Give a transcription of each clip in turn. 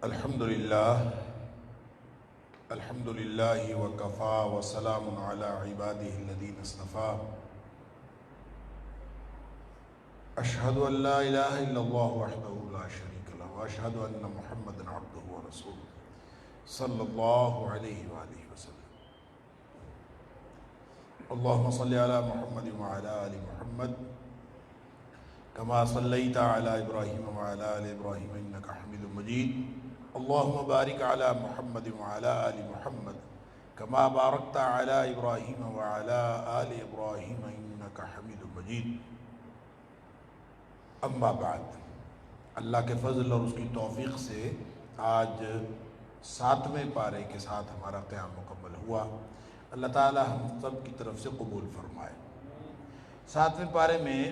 الحمد للہ وکفا وسلام علی عبادہ الذین اصطفیٰ اشہد ان لا الہ الا اللہ وحدہ لا شریک لہ واشہد ان محمدا عبدہ ورسولہ صلی اللہ علیہ وآلہ وسلم۔ اللہم صلی علی محمد وعلی آل محمد کما صلیت علی ابراہیم وعلی آل ابراہیم انک حمید مجید۔ اللہم بارک علی محمد وعلی آل محمد کما بارکت علی ابراہیم وعلی آل ابراہیم انک حمید مجید۔ اما بعد، اللہ کے فضل اور اس کی توفیق سے آج 7ویں پارے کے ساتھ ہمارا قیام مکمل ہوا۔ اللہ تعالی ہم سب کی طرف سے قبول فرمائے۔ 7ویں پارے میں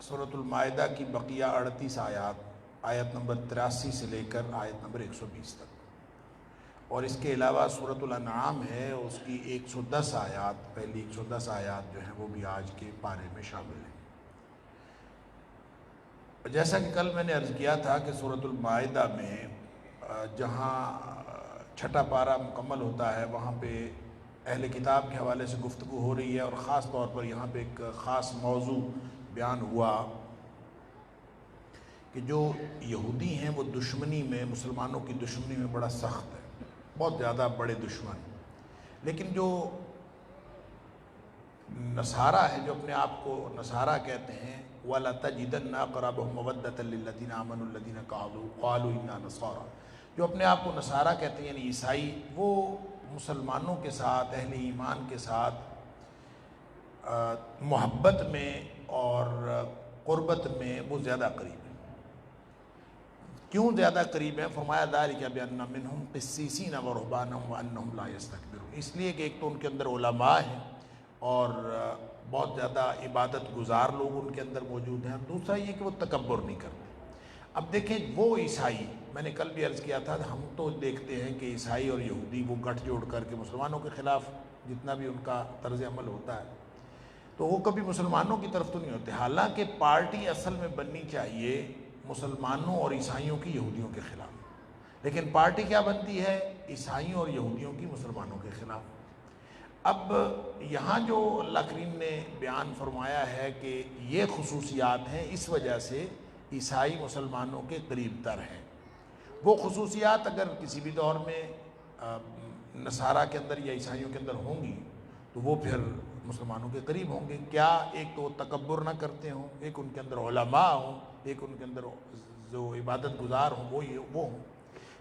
سورۃ المائدہ کی بقیہ 38 آیات، آیت نمبر 83 سے لے کر آیت نمبر 120 تک، اور اس کے علاوہ سورۃ الانعام ہے، اس کی 110 آیات، پہلی 110 آیات جو ہیں وہ بھی آج کے پارے میں شامل ہیں۔ جیسا کہ کل میں نے عرض کیا تھا کہ سورۃ المائدہ میں جہاں 6واں پارہ مکمل ہوتا ہے وہاں پہ اہل کتاب کے حوالے سے گفتگو ہو رہی ہے، اور خاص طور پر یہاں پہ ایک خاص موضوع بیان ہوا کہ جو یہودی ہیں وہ دشمنی میں، مسلمانوں کی دشمنی میں بڑا سخت ہے، بہت زیادہ بڑے دشمن، لیکن جو نصارہ ہے، جو اپنے آپ کو نصارہ کہتے ہیں، وَلَتَجِدَنَّ أَقْرَبَهُم مَوَدَّةً لِّلَّذِينَ آمَنُوا الَّذِينَ قَالُوا إِنَّا نَصَارَىٰ، جو اپنے آپ کو نصارہ کہتے ہیں یعنی عیسائی، وہ مسلمانوں کے ساتھ، اہل ایمان کے ساتھ محبت میں اور قربت میں وہ زیادہ قریب ہیں۔ کیوں زیادہ قریب ہیں؟ فرمایا ذَلِكَ بِأَنَّ مِنْهُمْ قِسِّيسِينَ وَرُهْبَانًا وَأَنَّهُمْ لَا يَسْتَكْبِرُونَ، اس لیے کہ ایک تو ان کے اندر علماء ہیں اور بہت زیادہ عبادت گزار لوگ ان کے اندر موجود ہیں، دوسرا یہ کہ وہ تکبر نہیں کرتے۔ اب دیکھیں وہ عیسائی، میں نے کل بھی عرض کیا تھا، ہم تو دیکھتے ہیں کہ عیسائی اور یہودی وہ گٹھ جوڑ کر کے مسلمانوں کے خلاف جتنا بھی ان کا طرز عمل ہوتا ہے تو وہ کبھی مسلمانوں کی طرف تو نہیں ہوتے، حالانکہ پارٹی اصل میں بننی چاہیے مسلمانوں اور عیسائیوں کی یہودیوں کے خلاف، لیکن پارٹی کیا بنتی ہے؟ عیسائیوں اور یہودیوں کی مسلمانوں کے خلاف۔ اب یہاں جو اللہ کریم نے بیان فرمایا ہے کہ یہ خصوصیات ہیں، اس وجہ سے عیسائی مسلمانوں کے قریب تر ہیں۔ وہ خصوصیات اگر کسی بھی دور میں نصارہ کے اندر یا عیسائیوں کے اندر ہوں گی تو وہ پھر مسلمانوں کے قریب ہوں گے۔ کیا؟ ایک تو تکبر نہ کرتے ہوں، ایک ان کے اندر علماء ہوں، ایک ان کے اندر جو عبادت گزار ہوں وہ ہوں۔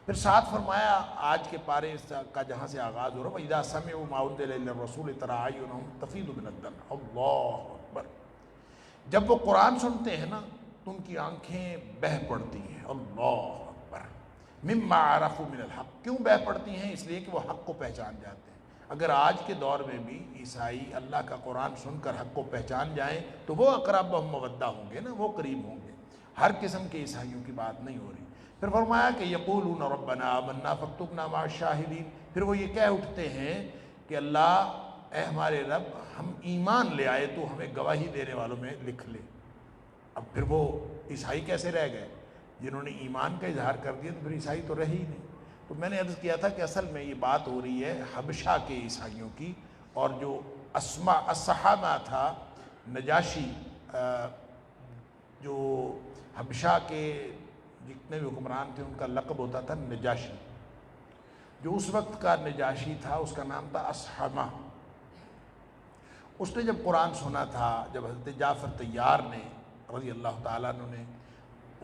پھر ساتھ فرمایا آج کے پارے کا جہاں سے آغاز ہو رہا ہے وَإِذَا سَمِعُوا مَا أُنزِلَ إِلَى الرَّسُولِ تَرَىٰ أَعْيُنَهُمْ تَفِيضُ مِنَ الدَّمْعِ، اللہ اکبر، جب وہ قرآن سنتے ہیں نا تو ان کی آنکھیں بہہ پڑتی ہیں، اللہ اکبر، مِمَّا عَرَفُوا مِنَ الْحَقِّ، کیوں بہہ پڑتی ہیں؟ اس لیے کہ وہ حق کو پہچان جاتے ہیں۔ اگر آج کے دور میں بھی عیسائی اللہ کا قرآن سن کر حق کو پہچان جائیں تو وہ اقربہم مودہ ہوں گے نا، وہ قریب ہوں گے، ہر قسم کے عیسائیوں کی بات نہیں ہو رہی۔ پھر فرمایا کہ یقولون ربنا آمنا فاکتبنا مع الشاہدین، پھر وہ یہ کہہ اٹھتے ہیں کہ اللہ اے ہمارے رب، ہم ایمان لے آئے تو ہمیں گواہی دینے والوں میں لکھ لے۔ اب پھر وہ عیسائی کیسے رہ گئے؟ جنہوں نے ایمان کا اظہار کر دیا تو پھر عیسائی تو رہے ہی نہیں۔ تو میں نے عرض کیا تھا کہ اصل میں یہ بات ہو رہی ہے حبشہ کے عیسائیوں کی، اور جو الصحابہ تھا، نجاشی، جو حبشہ کے جتنے بھی حکمران تھے ان کا لقب ہوتا تھا نجاشی، جو اس وقت کا نجاشی تھا اس کا نام تھا اصحمہ۔ اس نے جب قرآن سنا تھا، جب حضرت جعفر طیار نے رضی اللہ تعالیٰ عنہ نے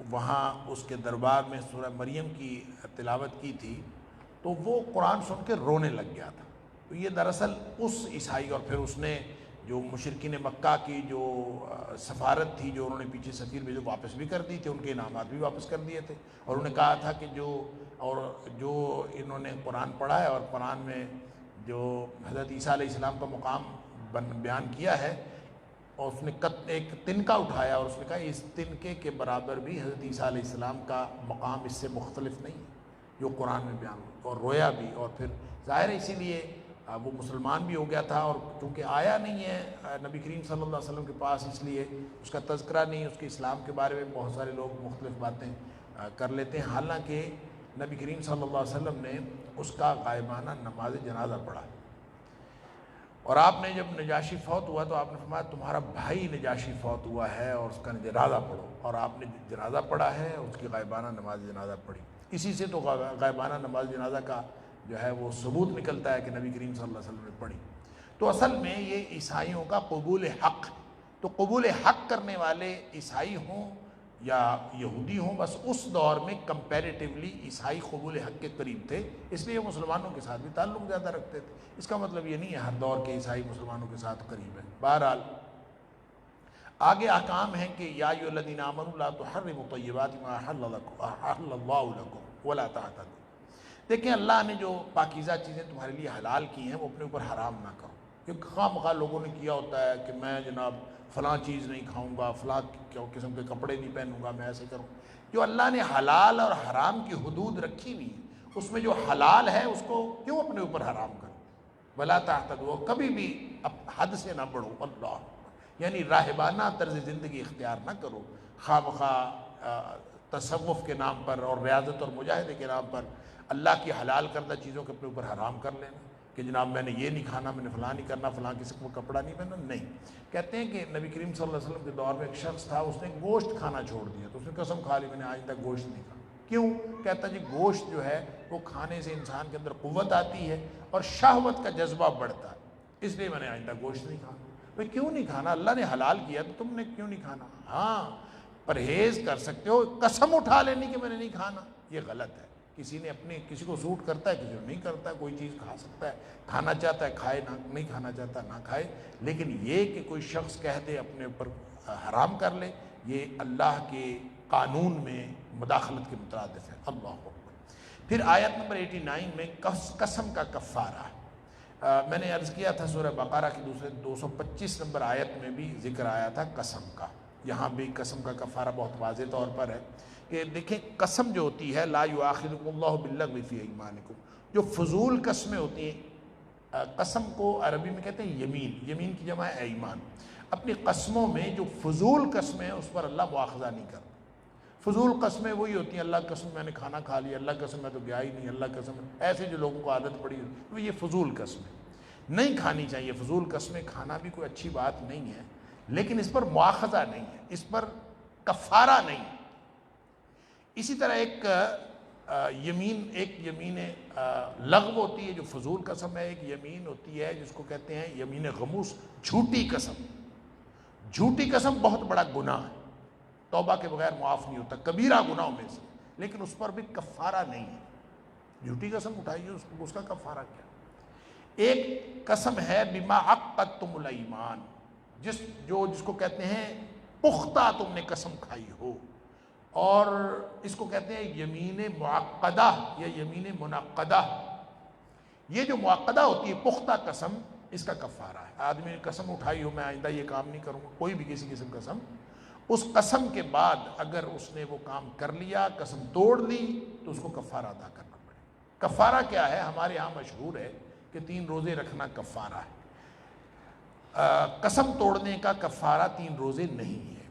وہاں اس کے دربار میں سورہ مریم کی تلاوت کی تھی تو وہ قرآن سن کے رونے لگ گیا تھا۔ تو یہ دراصل اس عیسائی، اور پھر اس نے جو مشرکین مکہ کی جو سفارت تھی، جو انہوں نے پیچھے سفیر بھیجے واپس بھی کر دی تھی، ان کے انعامات بھی واپس کر دیے تھے، اور انہوں نے کہا تھا کہ جو انہوں نے قرآن پڑھا ہے اور قرآن میں جو حضرت عیسیٰ علیہ السلام کا مقام بیان کیا ہے، اور اس نے ایک تنکا اٹھایا اور اس نے کہا اس تنکے کے برابر بھی حضرت عیسیٰ علیہ السلام کا مقام اس سے مختلف نہیں جو قرآن میں بیان ہو، اور رویا بھی، اور پھر ظاہر ہے اسی لیے وہ مسلمان بھی ہو گیا تھا، اور چونکہ آیا نہیں ہے نبی کریم صلی اللہ علیہ وسلم کے پاس، اس لیے اس کا تذکرہ نہیں، اس کے اسلام کے بارے میں بہت سارے لوگ مختلف باتیں کر لیتے ہیں، حالانکہ نبی کریم صلی اللہ علیہ وسلم نے اس کا غائبانہ نماز جنازہ پڑھا، اور آپ نے جب نجاشی فوت ہوا تو آپ نے فرمایا تمہارا بھائی نجاشی فوت ہوا ہے اور اس کا جنازہ پڑھو، اور آپ نے جنازہ پڑھا ہے اور اس کی غائبانہ نماز جنازہ پڑھی۔ اسی سے تو غائبانہ نماز جنازہ کا جو ہے وہ ثبوت نکلتا ہے کہ نبی کریم صلی اللہ علیہ وسلم نے پڑھی۔ تو اصل میں یہ عیسائیوں کا قبول حق، تو قبول حق کرنے والے عیسائی ہوں یا یہودی ہوں، بس اس دور میں کمپیریٹیولی عیسائی قبول حق کے قریب تھے، اس لیے مسلمانوں کے ساتھ بھی تعلق زیادہ رکھتے تھے۔ اس کا مطلب یہ نہیں ہے ہر دور کے عیسائی مسلمانوں کے ساتھ قریب ہیں۔ بہرحال آگے احکام ہیں کہ یا ایھا الذین آمنوا لا تحرموا طیبات ما احل اللہ لکم ولا تعتدوا۔ دیکھیں اللہ نے جو پاکیزہ چیزیں تمہارے لیے حلال کی ہیں وہ اپنے اوپر حرام نہ کرو، کیونکہ خواہ مخواہ لوگوں نے کیا ہوتا ہے کہ میں جناب فلاں چیز نہیں کھاؤں گا، فلاں قسم کے کپڑے نہیں پہنوں گا، میں ایسے کروں۔ جو اللہ نے حلال اور حرام کی حدود رکھی ہوئی ہے، اس میں جو حلال ہے اس کو کیوں اپنے اوپر حرام کرو؟ ولا تعتدوا، کبھی بھی حد سے نہ بڑھو، اللہ یعنی راہبانہ طرز زندگی اختیار نہ کرو، خواہ مخواہ تصوف کے نام پر اور ریاضت اور مجاہدے کے نام پر اللہ کی حلال کردہ چیزوں کے اپنے اوپر حرام کر لینا کہ جناب میں نے یہ نہیں کھانا، میں نے فلاں نہیں کرنا، فلاں کسی کو کپڑا نہیں پہننا۔ نہیں، کہتے ہیں کہ نبی کریم صلی اللہ علیہ وسلم کے دور میں ایک شخص تھا، اس نے گوشت کھانا چھوڑ دیا، تو اس نے قسم کھا لی میں نے آج تک گوشت نہیں کھانا۔ کیوں؟ کہتا جی گوشت جو ہے وہ کھانے سے انسان کے اندر قوت آتی ہے اور شہوت کا جذبہ بڑھتا ہے، اس لیے میں نے آج تک گوشت نہیں کھانا۔ بھئی کیوں نہیں کھانا؟ اللہ نے حلال کیا تو تم نے کیوں نہیں کھانا؟ ہاں پرہیز کر سکتے ہو، قسم اٹھا لینی کہ میں نے نہیں کھانا یہ غلط ہے۔ کسی کو سوٹ کرتا ہے، کسی کو نہیں کرتا ہے، کوئی چیز کھا سکتا ہے، کھانا چاہتا ہے کھائے، نہیں کھانا چاہتا نہ کھائے، لیکن یہ کہ کوئی شخص کہہ دے اپنے اوپر حرام کر لے، یہ اللہ کے قانون میں مداخلت کے مترادف ہے۔ اللہ اکبر۔ پھر آیت نمبر 89 میں قسم کا کفارہ، میں نے عرض کیا تھا سورہ بقرہ کی 225 نمبر آیت میں بھی ذکر آیا تھا قسم کا، یہاں بھی قسم کا کفارہ بہت واضح طور پر ہے کہ دیکھیں قسم جو ہوتی ہے لا یؤاخذکم اللہ باللغو فی ایمانکم، جو فضول قسمیں ہوتی ہیں، قسم کو عربی میں کہتے ہیں یمین، یمین کی جمع ہے ایمان، اپنی قسموں میں جو فضول قسمیں ہیں اس پر اللہ مؤاخذہ نہیں کرتا۔ فضول قسمیں وہی ہوتی ہیں اللہ قسم میں نے کھانا کھا لیا، اللہ قسم میں تو گیا ہی نہیں، اللہ قسم، ایسے جو لوگوں کو عادت پڑی ہوئی یہ فضول قسمیں نہیں کھانی چاہیے۔ فضول قسمیں کھانا بھی کوئی اچھی بات نہیں ہے، لیکن اس پر مؤاخذہ نہیں ہے، اس پر کفارہ نہیں ہے۔ اسی طرح ایک یمین لغو ہوتی ہے جو فضول قسم ہے، ایک یمین ہوتی ہے جس کو کہتے ہیں یمین غموس، جھوٹی قسم۔ جھوٹی قسم بہت بڑا گناہ ہے، توبہ کے بغیر معاف نہیں ہوتا، کبیرہ گناہوں میں سے، لیکن اس پر بھی کفارہ نہیں ہے۔ جھوٹی قسم اٹھائیے، اس کا کفارہ کیا؟ ایک قسم ہے بما عقدتم الایمان، جس کو کہتے ہیں پختہ تم نے قسم کھائی ہو، اور اس کو کہتے ہیں یمین معقدہ یا یمین منعقدہ۔ یہ جو معقدہ ہوتی ہے پختہ قسم، اس کا کفارہ ہے۔ آدمی نے قسم اٹھائی ہو میں آئندہ یہ کام نہیں کروں گا، کوئی بھی کسی قسم قسم، اس قسم کے بعد اگر اس نے وہ کام کر لیا، قسم توڑ لی، تو اس کو کفارہ ادا کرنا پڑے۔ کفارہ کیا ہے؟ ہمارے یہاں مشہور ہے کہ 3 روزے رکھنا کفارہ ہے۔ قسم توڑنے کا کفارہ 3 روزے نہیں ہے،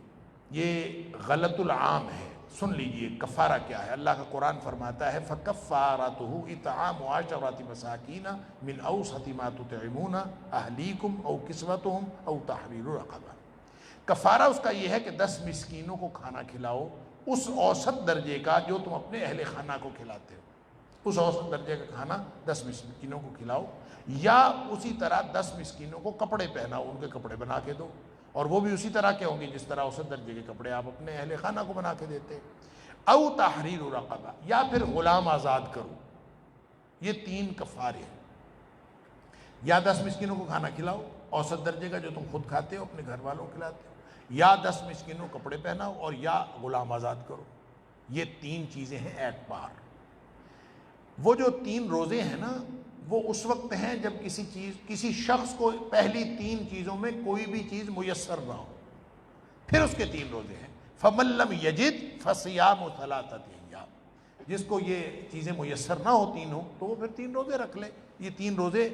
یہ غلط العام ہے۔ سن لیجئے کفارہ کیا ہے۔ اللہ کا قرآن فرماتا ہے فَكَفَّارَتُهُ إِطْعَامُ 10 مَسَاكِينَ مِنْ أَوْسَطِ مَا تُطْعِمُونَ أَهْلِيكُمْ أَوْ كِسْوَتُهُمْ أَوْ تَحْرِيرُ رَقَبَةٍ۔ کفارہ اس کا یہ ہے کہ 10 مسکینوں کو کھانا کھلاؤ، اس اوسط درجے کا جو تم اپنے اہل خانہ کو کھلاتے ہو، اس اوسط درجے کا کھانا 10 مسکینوں کو کھلاؤ، یا اسی طرح 10 مسکینوں کو کپڑے پہناؤ، ان کے کپڑے بنا کے دو، اور وہ بھی اسی طرح کے ہوں گے جس طرح اوسط درجے کے کپڑے آپ اپنے اہل خانہ کو بنا کے دیتے۔ او تحریر رقبہ، یا پھر غلام آزاد کرو۔ یہ 3 کفارے ہیں، یا 10 مسکینوں کو کھانا کھلاؤ اوسط درجے کا جو تم خود کھاتے ہو، اپنے گھر والوں کو کھلاتے ہو، یا 10 مسکینوں کو کپڑے پہناؤ، اور یا غلام آزاد کرو۔ یہ 3 چیزیں ہیں اعتبار۔ وہ جو 3 روزے ہیں نا، وہ اس وقت ہیں جب کسی شخص کو پہلی 3 چیزوں میں کوئی بھی چیز میسر نہ ہو، پھر اس کے 3 روزے ہیں۔ فَمَن لَّمْ يَجِدْ فَصِيَامُ 3 أَيَّامٍ، جس کو یہ چیزیں میسر نہ ہو تینوں، تو وہ پھر 3 روزے رکھ لے۔ یہ 3 روزے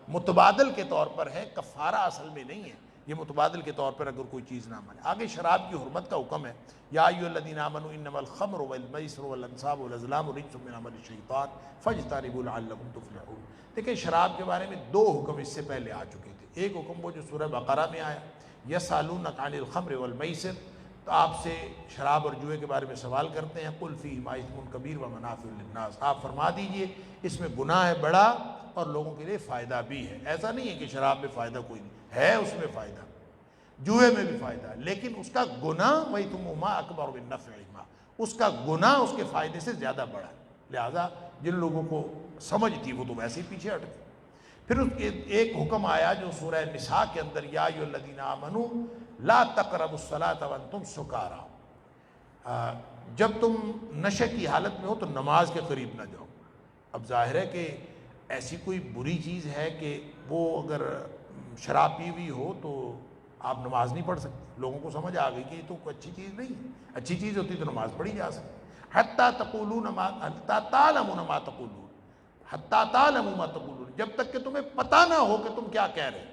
متبادل کے طور پر ہے، کفارہ اصل میں نہیں ہے، یہ متبادل کے طور پر اگر کوئی چیز نہ مانے. آگے شراب کی حرمت کا حکم ہے. یا ایھا الذین آمنوا انما الخمر والمیسر والانصاب والازلام رجس من عمل الشیطان فاجتنبوه لعلکم تفلحون. دیکھیں شراب کے بارے میں دو حکم اس سے پہلے آ چکے تھے. ایک حکم وہ جو سورہ بقرہ میں آیا یسألونک عن الخمر والمیسر، تو آپ سے شراب اور جوئے کے بارے میں سوال کرتے ہیں. قل فیہما اثم کبیر ومنافع للناس، آپ فرما دیجئے اس میں گناہ ہے بڑا اور لوگوں کے لیے فائدہ بھی ہے. ایسا نہیں ہے کہ شراب میں فائدہ کوئی نہیں ہے، اس میں فائدہ، جوئے میں بھی فائدہ ہے، لیکن اس کا گناہ وَإِثْمُهُمَا أَكْبَرُ مِن نَفْعِهِمَا، اس کا گناہ اس کے فائدے سے زیادہ بڑا ہے. لہذا جن لوگوں کو سمجھ تھی وہ تو ویسے ہی پیچھے ہٹ گئے. پھر اس کے ایک حکم آیا جو سورہ نساء کے اندر یا ایھا الذین آمنوا لا تقربوا الصلاۃ وانتم سکارا، جب تم نشے کی حالت میں ہو تو نماز کے قریب نہ جاؤ. اب ظاہر ہے کہ ایسی کوئی بری چیز ہے کہ وہ اگر شراب پی ہوئی ہو تو آپ نماز نہیں پڑھ سکتے. لوگوں کو سمجھ آ گئی کہ یہ تو کوئی اچھی چیز نہیں ہے، اچھی چیز ہوتی تو نماز پڑھی جا سکتی. حتیٰ تقولون ما حتیٰ تعلمون ما تقولون، حتیٰ تعلموا ما تقولون، جب تک کہ تمہیں پتہ نہ ہو کہ تم کیا کہہ رہے.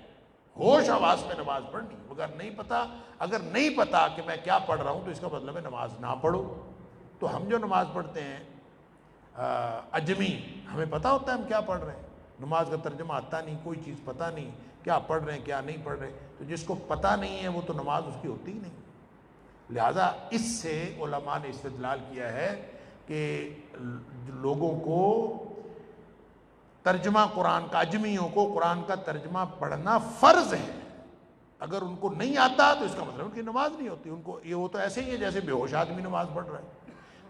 ہوش حواس میں نماز پڑھنی، مگر نہیں پتہ، اگر نہیں پتہ کہ میں کیا پڑھ رہا ہوں تو اس کا مطلب ہے نماز نہ پڑھو. تو ہم جو نماز پڑھتے ہیں اجمی، ہمیں پتہ ہوتا ہے ہم کیا پڑھ رہے ہیں. نماز کا ترجمہ آتا نہیں، کوئی چیز پتہ نہیں کیا پڑھ رہے ہیں کیا نہیں پڑھ رہے. تو جس کو پتہ نہیں ہے وہ تو نماز اس کی ہوتی ہی نہیں. لہذا اس سے علماء نے استدلال کیا ہے کہ لوگوں کو ترجمہ قرآن کا، اجمیوں کو قرآن کا ترجمہ پڑھنا فرض ہے. اگر ان کو نہیں آتا تو اس کا مطلب ان کی نماز نہیں ہوتی. ان کو یہ وہ تو ایسے ہی ہے جیسے بے ہوش آدمی نماز پڑھ رہا ہے.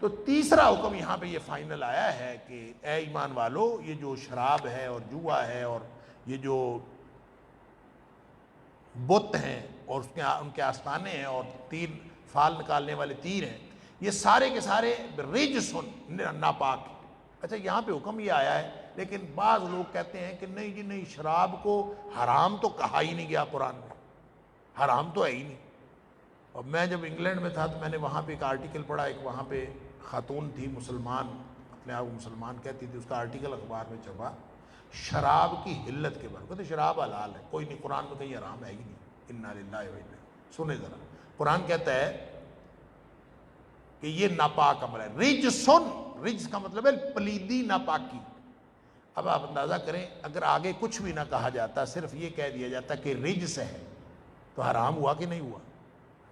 تو تیسرا حکم یہاں پہ یہ فائنل آیا ہے کہ اے ایمان والو، یہ جو شراب ہے اور جوا ہے اور یہ جو بت ہیں اور ان کے آستانے ہیں اور تیر فال نکالنے والے تیر ہیں، یہ سارے کے سارے رجسن، ناپاک. اچھا یہاں پہ حکم یہ آیا ہے، لیکن بعض لوگ کہتے ہیں کہ نہیں جی نہیں، شراب کو حرام تو کہا ہی نہیں گیا قرآن میں، حرام تو ہے ہی نہیں. اور میں جب انگلینڈ میں تھا تو میں نے وہاں پہ ایک آرٹیکل پڑھا. ایک وہاں پہ خاتون تھی مسلمان، اپنے آپ کو مسلمان کہتی تھی، اس کا آرٹیکل اخبار میں چھپا شراب کی حلت کے بارے میں. کہتے شراب حلال ہے، کوئی نہیں، قرآن میں کہیں حرام ہے ہی نہیں. انا للہ و انا. سنیں ذرا، قرآن کہتا ہے کہ یہ ناپاک عمل ہے. رجسن، رجس کا مطلب ہے پلیدی، ناپاکی. اب آپ اندازہ کریں اگر آگے کچھ بھی نہ کہا جاتا، صرف یہ کہہ دیا جاتا کہ رجس ہے، تو حرام ہوا کہ نہیں ہوا؟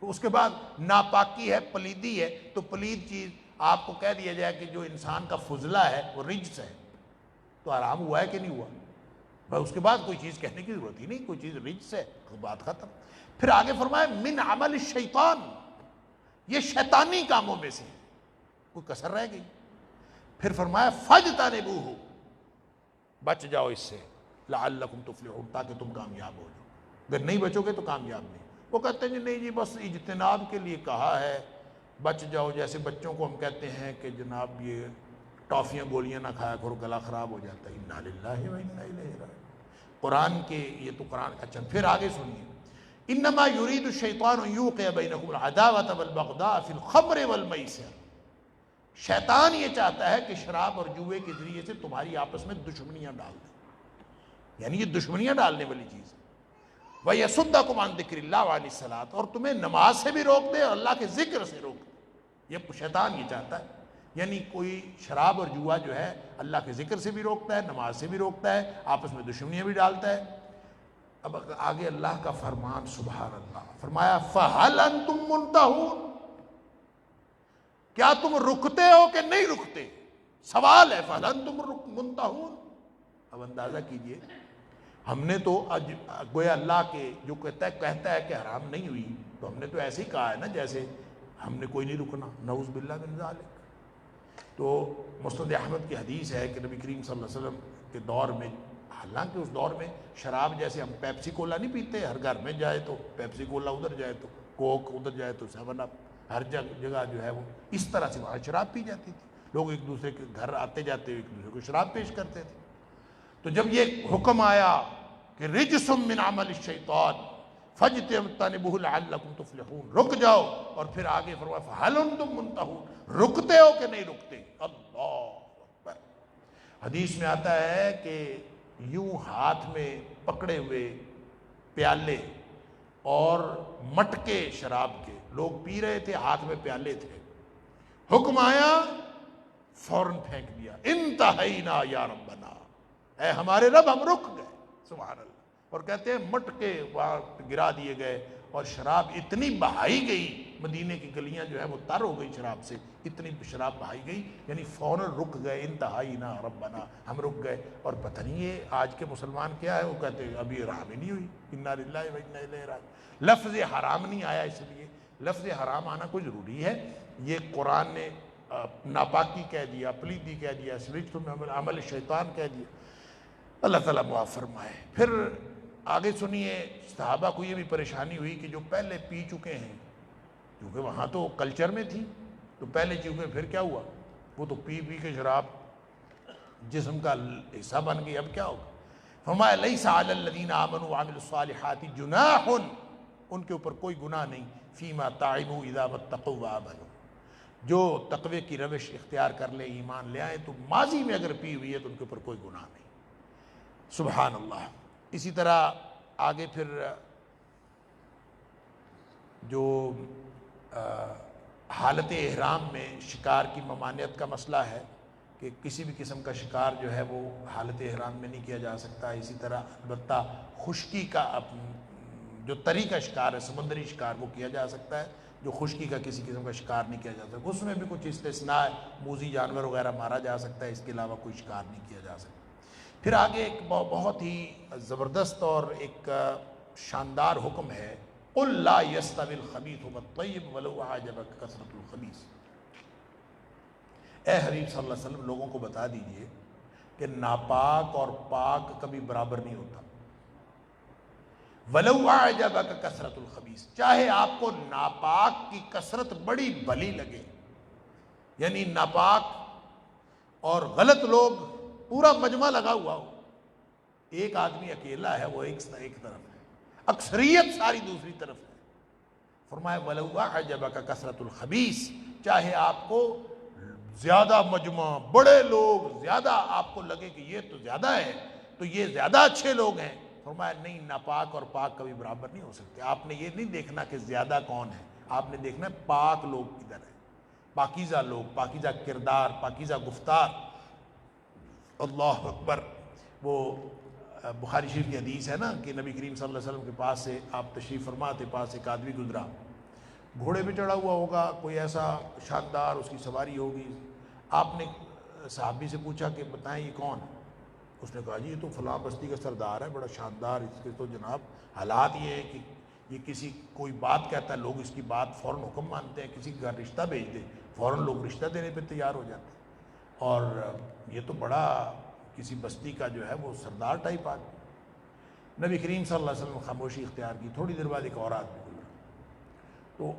اس کے بعد ناپاکی ہے، پلیدی ہے، تو پلید چیز آپ کو کہہ دیا جائے کہ جو انسان کا فضلہ ہے وہ رجس ہے، تو حرام ہوا ہے کہ نہیں ہوا؟ بھائی اس کے بعد کوئی چیز کہنے کی ضرورت ہی نہیں، کوئی چیز رجس ہے تو بات ختم. پھر آگے فرمایا من عمل الشیطان، یہ شیطانی کاموں میں سے کوئی کسر رہ گئی. پھر فرمایا فاجتنبوہ، بچ جاؤ اس سے، لعلکم تفلحون، تاکہ تم کامیاب ہو جاؤ. اگر نہیں بچو گے تو کامیاب نہیں. وہ کہتے ہیں نہیں جی بس اجتناب کے لیے کہا ہے، بچ جاؤ. جیسے بچوں کو ہم کہتے ہیں کہ جناب یہ ٹافیاں گولیاں نہ کھایا کرو، گلا خراب ہو جاتا ہے. انا للہ و انا الیہ راجعون. قرآن کے یہ تو قرآن. اچھا پھر آگے سنیے، انما یرید الشیطان ان یوقع بینکم العداوۃ والبغضاء فی الخمر والمیسر. شیطان یہ چاہتا ہے کہ شراب اور جوئے کے ذریعے سے تمہاری آپس میں دشمنیاں ڈال دیں، یعنی یہ دشمنیاں ڈالنے والی چیز ہے. وَيَصُدَّكُمْ عَنْ ذِكْرِ اللَّهِ وَعَنِ الصَّلَاةِ، اور تمہیں نماز سے بھی روک دے اور اللہ کے ذکر سے روک دے. یہ شیطان یہ چاہتا ہے. یعنی کوئی شراب اور جوا جو ہے اللہ کے ذکر سے بھی روکتا ہے، نماز سے بھی روکتا ہے، آپس میں دشمنیاں بھی ڈالتا ہے. اب آگے اللہ کا فرمان، سبحان اللہ، فرمایا فَهَلْ أَنْتُمْ مُنْتَهُونَ، کیا تم رکتے ہو کہ نہیں رکتے؟ سوال ہے، فَهَلْ أَنْتُمْ مُنْتَهُونَ. اب اندازہ کیجئے، ہم نے تو گویا اللہ کے جو کہتا ہے کہ حرام نہیں ہوئی، تو ہم نے تو ایسے ہی کہا ہے نا جیسے ہم نے کوئی نہیں رکنا، نعوذ باللہ من ذالک. تو مسند احمد کی حدیث ہے کہ نبی کریم صلی اللہ علیہ وسلم کے دور میں، حالانکہ اس دور میں شراب جیسے ہم پیپسی کولا نہیں پیتے، ہر گھر میں جائے تو پیپسی کولا، ادھر جائے تو کوک، ادھر جائے تو 7 اپ، ہر جگہ جو ہے وہ اس طرح سے وہاں شراب پی جاتی تھی. لوگ ایک دوسرے کے گھر آتے جاتے ایک دوسرے کو شراب پیش کرتے تھے. تو جب یہ حکم آیا کہ رجس من عمل الشیطان فاجتنبوہ لعلکم تفلحون، رک جاؤ، اور پھر آگے فرمایا فہل انتم منتہون، رکتے ہو کہ نہیں رکتے؟ اللہ اکبر. حدیث میں آتا ہے کہ یوں ہاتھ میں پکڑے ہوئے پیالے اور مٹکے شراب کے، لوگ پی رہے تھے، ہاتھ میں پیالے تھے، حکم آیا فوراً پھینک دیا، انتہینا یا ربنا، اے ہمارے رب ہم رک گئے، سبحان اللہ۔ اور کہتے ہیں مٹکے وہاں گرا دیے گئے اور شراب اتنی بہائی گئی، مدینے کی گلیاں جو ہے وہ تر ہو گئی شراب سے، اتنی شراب بہائی گئی، یعنی فوراً رک گئے، انتہینا ربنا، ہم رک گئے۔ اور پتہ نہیں یہ آج کے مسلمان کیا ہے، وہ کہتے ہیں ابھی حرام ہی نہیں ہوئی، انا للہ و انا الیہ راجعون۔ لفظ حرام نہیں آیا، اس لیے لفظ حرام آنا کوئی ضروری ہے؟ یہ قرآن نے ناپاکی کہہ دیا، پلیدی کہہ دیا، سرجت میں عمل شیطان کہہ دیا، اللہ تعالیٰ معاف فرمائے۔ پھر آگے سنیے، صحابہ کو یہ بھی پریشانی ہوئی کہ جو پہلے پی چکے ہیں، کیونکہ وہاں تو کلچر میں تھی، تو پہلے چکے، پھر کیا ہوا، وہ تو پی پی کے شراب جسم کا حصہ بن گئی، اب کیا ہوگا؟ فرمایا لیس علی الذین آمنوا وعملوا الصالحات جناح، ان کے اوپر کوئی گناہ نہیں، فیما طعموا اذا واتقوا وآمنوا، جو تقوی کی روش اختیار کر لے، ایمان لے آئے، تو ماضی میں اگر پی ہوئی ہے تو ان کے اوپر کوئی گناہ نہیں، سبحان اللہ۔ اسی طرح آگے پھر جو حالت احرام میں شکار کی ممانعت کا مسئلہ ہے کہ کسی بھی قسم کا شکار جو ہے وہ حالت احرام میں نہیں کیا جا سکتا۔ اسی طرح البتہ خشکی کا جو طری کا شکار ہے، سمندری شکار، وہ کیا جا سکتا ہے، جو خشکی کا کسی قسم کا شکار نہیں کیا جا سکتا، اس میں بھی کچھ استثناء ہے، موذی جانور وغیرہ مارا جا سکتا ہے، اس کے علاوہ کوئی شکار نہیں کیا جا سکتا۔ پھر آگے ایک بہت ہی زبردست اور ایک شاندار حکم ہے، قل لا یستوی الخبیث والطیب ولو اعجبک کثرۃ الخبیث، اے حبیب صلی اللہ علیہ وسلم لوگوں کو بتا دیجئے کہ ناپاک اور پاک کبھی برابر نہیں ہوتا، ولو اعجبک کثرۃ الخبیث، چاہے آپ کو ناپاک کی کثرت بڑی بھلی لگے، یعنی ناپاک اور غلط لوگ پورا مجمع لگا ہوا ہو، ایک آدمی اکیلا ہے وہ ایک طرف ہے، اکثریت ساری دوسری طرف ہے، فرمایا وَلَوْ أَعْجَبَكَ كَثْرَةُ الْخَبِيثِ، چاہے آپ کو زیادہ مجمع، بڑے لوگ زیادہ آپ کو لگے کہ یہ تو زیادہ ہے، تو یہ زیادہ اچھے لوگ ہیں، فرمایا نہیں، ناپاک اور پاک کبھی برابر نہیں ہو سکتے۔ آپ نے یہ نہیں دیکھنا کہ زیادہ کون ہے، آپ نے دیکھنا ہے پاک لوگ کدھر ہیں، پاکیزہ لوگ، پاکیزہ کردار، پاکیزہ گفتار، اللہ اکبر۔ وہ بخاری شریف کی حدیث ہے نا کہ نبی کریم صلی اللہ علیہ وسلم کے پاس سے آپ تشریف فرما تھے، پاس ایک آدمی گزرا، گھوڑے پہ چڑھا ہوا ہوگا، کوئی ایسا شاندار اس کی سواری ہوگی، آپ نے صحابی سے پوچھا کہ بتائیں یہ کون ہے؟ اس نے کہا جی یہ تو فلاں بستی کا سردار ہے، بڑا شاندار، اس کے تو جناب حالات یہ ہے کہ یہ کسی کوئی بات کہتا ہے، لوگ اس کی بات فوراً حکم مانتے ہیں، کسی کا رشتہ بھیج دے فوراً لوگ رشتہ دینے پہ تیار ہو جاتے ہیں، اور یہ تو بڑا کسی بستی کا جو ہے وہ سردار ٹائپ آدمی۔ نبی کریم صلی اللہ علیہ وسلم خاموشی اختیار کی، تھوڑی دیر بعد ایک اور آدمی گزرا، تو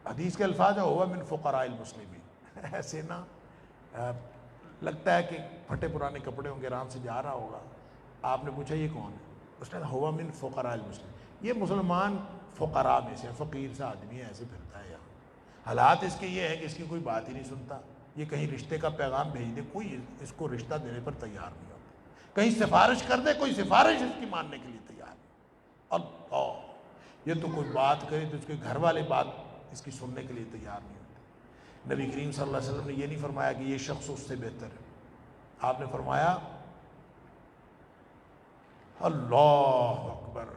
حدیث کے الفاظ ہے ہوا من فقراء المسلمین، ایسے نا لگتا ہے کہ پھٹے پرانے کپڑے ہوں گے، آرام سے جا رہا ہوگا، آپ نے پوچھا یہ کون ہے؟ اس نے کہا ہوا من فقراء المسلمین، یہ مسلمان فقراء میں سے، فقیر سا آدمی ہے، ایسے پھرتا ہے یہاں، حالات اس کے یہ ہے کہ اس کی کوئی بات ہی نہیں سنتا، یہ کہیں رشتے کا پیغام بھیج دے کوئی اس کو رشتہ دینے پر تیار نہیں ہوتا، کہیں سفارش کر دے کوئی سفارش اس کی ماننے کے لیے تیار نہیں، اللہ، یہ تو کوئی بات کرے تو اس کے گھر والے بات اس کی سننے کے لیے تیار نہیں ہوتے۔ نبی کریم صلی اللہ علیہ وسلم نے یہ نہیں فرمایا کہ یہ شخص اس سے بہتر ہے، آپ نے فرمایا اللہ اکبر،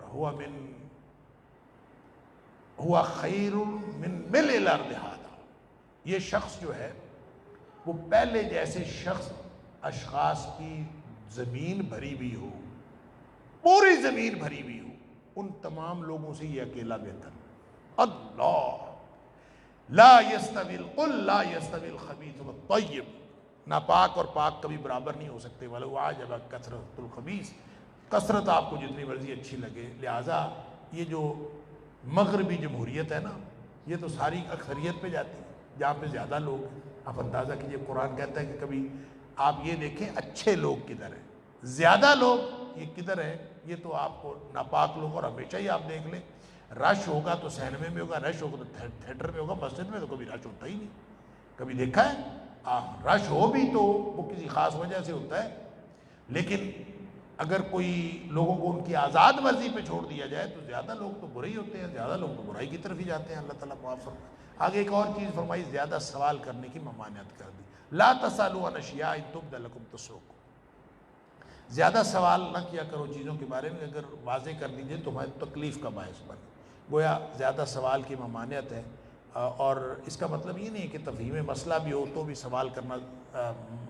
ہوا خیر من ملء الارض ھذا، یہ شخص جو ہے وہ پہلے جیسے شخص اشخاص کی زمین بھری ہوئی ہو، پوری زمین بھری ہوئی ہو، ان تمام لوگوں سے یہ اکیلا بہتر۔ اللہ، لا یستوی قل لا یستوی الخبیث والطیب، ناپاک اور پاک کبھی برابر نہیں ہو سکتے، ولو اعجبک کثرۃ الخبیث، کثرت آپ کو جتنی مرضی اچھی لگے۔ لہٰذا یہ جو مغربی جمہوریت ہے نا، یہ تو ساری اکثریت پہ جاتی ہے، جہاں پہ زیادہ لوگ ہیں۔ آپ اندازہ کیجئے، قرآن کہتا ہے کہ کبھی آپ یہ دیکھیں اچھے لوگ کدھر ہیں، زیادہ لوگ یہ کدھر ہیں، یہ تو آپ کو ناپاک لوگ، اور ہمیشہ ہی آپ دیکھ لیں رش ہوگا تو سینمے میں ہوگا، رش ہوگا تو تھیٹر میں ہوگا، مسجد میں تو کبھی رش ہوتا ہی نہیں، کبھی دیکھا ہے؟ رش ہو بھی تو وہ کسی خاص وجہ سے ہوتا ہے، لیکن اگر کوئی لوگوں کو ان کی آزاد مرضی پہ چھوڑ دیا جائے تو زیادہ لوگ تو برے ہی ہوتے ہیں، زیادہ لوگ تو برائی کی طرف ہی جاتے ہیں، اللہ تعالیٰ معاف فرمائے۔ آگے ایک اور چیز فرمائی، زیادہ سوال کرنے کی ممانعت کر دی، لا تسالوا عن اشیاء ان تبد لکم تسؤکم، زیادہ سوال نہ کیا کرو چیزوں کے بارے میں، اگر واضح کر دیجئے تو تمہاری تکلیف کا باعث بنے۔ گویا زیادہ سوال کی ممانعت ہے، اور اس کا مطلب یہ نہیں کہ تفہیم مسئلہ بھی ہو تو بھی سوال کرنا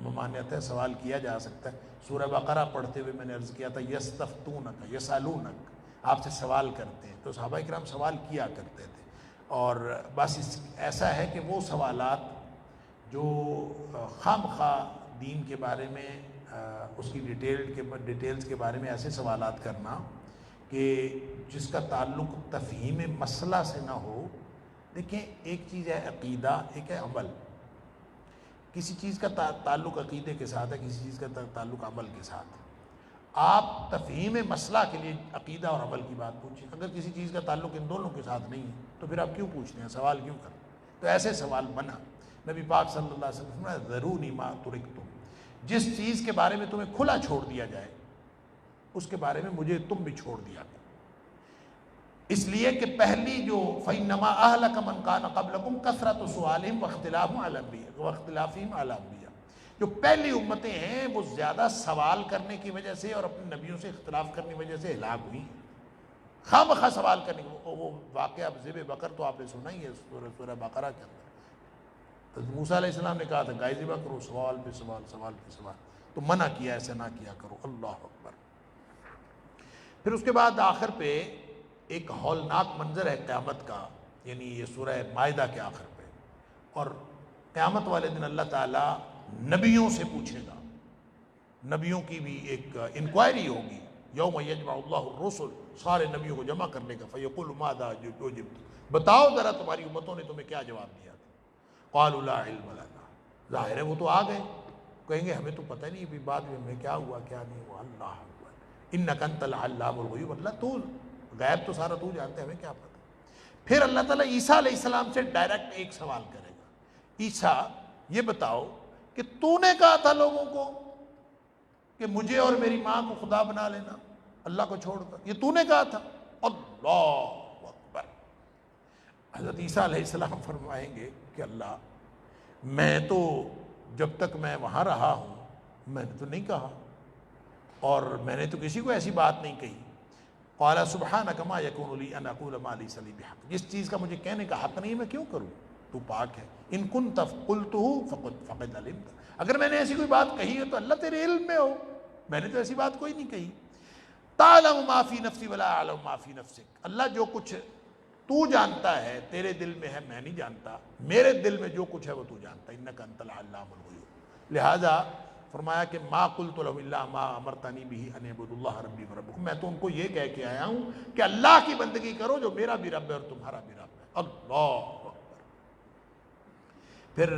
ممانعت ہے، سوال کیا جا سکتا ہے۔ سورہ بقرہ پڑھتے ہوئے میں نے عرض کیا تھا یستفتونک یسالونک، آپ سے سوال کرتے ہیں، تو صحابہ کرام سوال کیا کرتے تھے، اور بس ایسا ہے کہ وہ سوالات جو خام خواہ دین کے بارے میں اس کی ڈیٹیلز کے بارے میں ایسے سوالات کرنا کہ جس کا تعلق تفہیم مسئلہ سے نہ ہو۔ دیکھیں ایک چیز ہے عقیدہ، ایک ہے عمل، کسی چیز کا تعلق عقیدے کے ساتھ ہے، کسی چیز کا تعلق عمل کے ساتھ۔ آپ تفہیم مسئلہ کے لیے عقیدہ اور عمل کی بات پوچھیں، اگر کسی چیز کا تعلق ان دونوں کے ساتھ نہیں ہے تو پھر آپ کیوں پوچھتے ہیں، سوال کیوں کریں؟ تو ایسے سوال منع۔ نبی پاک صلی اللہ علیہ وسلم نے ذرونی ما ترکتم، جس چیز کے بارے میں تمہیں کھلا چھوڑ دیا جائے اس کے بارے میں مجھے تم بھی چھوڑ دیا کرو، اس لیے کہ پہلی جو فَإِنَّمَا أَهْلَكَ مَنْ كَانَ قَبْلَكُمْ كَثْرَةُ سُؤَالِهِمْ وَاخْتِلَافِهِمْ عَلَى الْأَنْبِيَاءِ، جو پہلی امتیں ہیں وہ زیادہ سوال کرنے کی وجہ سے اور اپنے نبیوں سے اختلاف کرنے کی وجہ سے ہلاک ہوئی، خام خواہ سوال کرنے کی۔ وہ واقعہ ذبح بقر تو آپ نے سنا ہی ہے سورہ بقرہ کے اندر، تو موسیٰ علیہ السلام نے کہا تھا گائے ذبح کرو، سوال پہ سوال، سوال پہ سوال، تو منع کیا ایسے نہ کیا کرو۔ اللہ اکبر۔ پھر اس کے بعد آخر پہ ایک ہولناک منظر ہے قیامت کا، یعنی یہ سورہ مائدہ کے آخر پہ، اور قیامت والے دن اللہ تعالیٰ نبیوں سے پوچھے گا، نبیوں کی بھی ایک انکوائری ہوگی، یوم یجمع اللہ الرسل، سارے نبیوں کو جمع کرنے کا، فیقول ماذا اجبتم، بتاؤ ذرا تمہاری امتوں نے تمہیں کیا جواب دیا تھا، قالوا لا علم لنا، ظاہر ہے وہ تو آ گئے، کہیں گے ہمیں تو پتہ نہیں ابھی بعد میں ہمیں کیا ہوا کیا نہیں ہوا۔ اللہ اکبر، انک انت العلام الغیوب، اللہ تو غیب تو سارا تو جانتے ہیں، ہمیں کیا پتہ۔ پھر اللہ تعالیٰ عیسیٰ علیہ السلام سے ڈائریکٹ ایک سوال کرے گا، عیسیٰ یہ بتاؤ کہ تو نے کہا تھا لوگوں کو کہ مجھے اور میری ماں کو خدا بنا لینا اللہ کو چھوڑ کر، یہ تو نے کہا تھا؟ اللہ اکبر۔ حضرت عیسیٰ علیہ السلام فرمائیں گے کہ اللہ، میں تو جب تک میں وہاں رہا ہوں میں نے تو نہیں کہا، اور میں نے تو کسی کو ایسی بات نہیں کہی۔ قال سبحانک ما یکون لی ان اقول ما لیس لی بحق، جس چیز کا مجھے کہنے کا حق نہیں میں کیوں کروں، تو پاک ہے۔ ان کنت قلتہ فقد علمت، اگر میں نے ایسی کوئی بات کہی ہے تو اللہ تیرے علم میں ہو، میں نے تو ایسی بات کوئی نہیں کہی۔ تعلم ما فی نفسی ولا اعلم ما فی نفسک، اللہ جو کچھ تو جانتا ہے تیرے دل میں ہے میں نہیں جانتا، میرے دل میں جو کچھ ہے وہ تو جانتا ہے، انک انت العلام الغیوب۔ لہذا فرمایا کہ ما قلت لهم الا ما امرتنی به ان اعبدوا اللہ ربی وربکم، میں تو ان کو یہ کہہ کے آیا ہوں کہ اللہ کی بندگی کرو جو میرا بھی رب ہے اور تمہارا بھی رب ہے۔ اللہ اکبر۔ پھر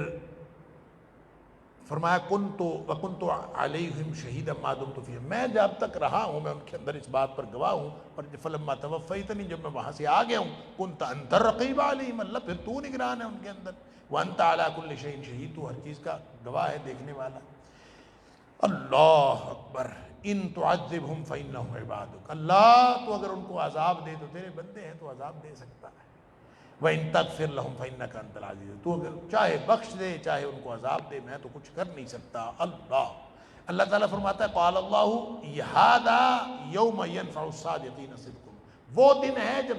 فرمایا وکنت علیہم شہیدا ما دمت فیہم، میں جب تک رہا ہوں میں ان کے اندر اس بات پر گواہ ہوں، اور فلما توفیتنی، جب میں وہاں سے آ گیا ہوں، کنت انت الرقیب علیہم، اللہ پھر تو نگران ہے ان کے اندر، وانت علی کل شیء شہید، تو ہر چیز کا گواہ ہے، دیکھنے والا۔ اللہ اکبر۔ ان تعذبہم فانہم عبادک، اللہ تو اگر ان کو عذاب دے تو تیرے بندے ہیں، تو عذاب دے سکتا ہے۔ وَإِن تَغْفِرْ لَهُمْ فَإِنَّكَ أَنْتَ الْعَزِيزُ، تو اگر چاہے بخش دے چاہے ان کو عذاب دے، میں تو کچھ کر نہیں سکتا۔ اللہ تعالیٰ فرماتا ہے قال اللہ هَذَا يَوْمَ يَنْفَعُ الصَّادِقِينَ صِدْقُهُمْ، وہ دن ہے جب